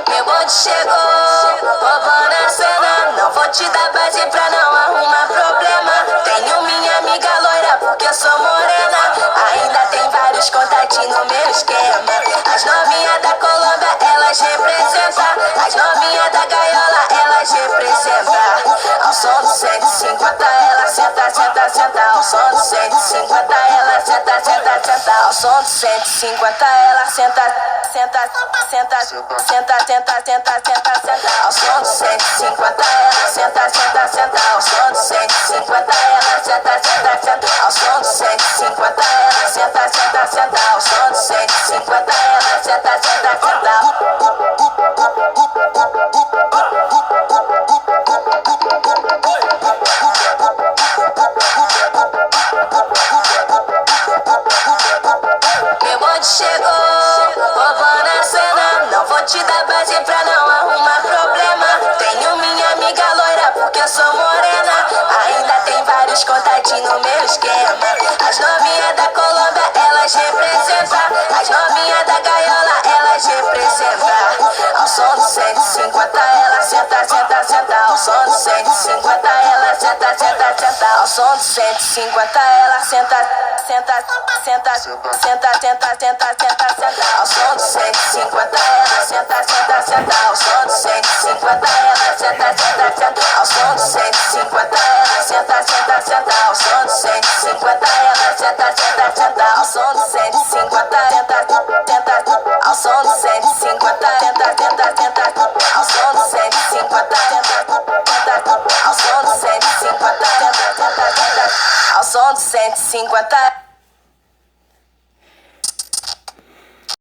Meu bonde chegou, roubando a cena. Não vou te dar base pra não arrumar problema. Tenho minha amiga loira porque eu sou morena. Ainda tem vários contatinhos no meu esquema. As novinhas da Colômbia, elas representam. As novinhas da Gaiola, elas representam. Ao som do 150, ela senta, senta, senta. Ao som do 150, ela senta, senta, senta. Ao som do 150, ela senta, senta, senta, senta, senta, senta, senta, senta. Ao som do 150, ela senta, senta, senta. Ao som do 150, ela senta, senta, senta. Ao som do 150, ela senta, senta, senta. Ao som do 150, ela senta, senta, senta. Meu bonde chegou, roubando a cena. Não vou te dar base pra não arrumar problema. Tenho minha amiga loira porque eu sou morena. Ainda tem vários contatinhos no meu esquema. As novinhas da Colômbia, elas representam. As novinhas da Gaiola, elas representam. Ao som do 150, ela senta, senta, senta. Ao som do 150, ela senta, senta, senta. Ao som do 150, ela senta, senta, senta, senta, senta, senta, senta, senta. Ao som do 150, ela senta, senta, senta. Ao som do 150, ela senta, senta, senta. Ao som do 150, ela senta, senta, senta. Ao som do 150, ela senta, senta, senta. Ao som do 150, senta, senta. Ao som do 150, senta, senta, senta. Ao som do 150, senta, senta. Ao som do 150, senta, senta, senta. Ao som do 150.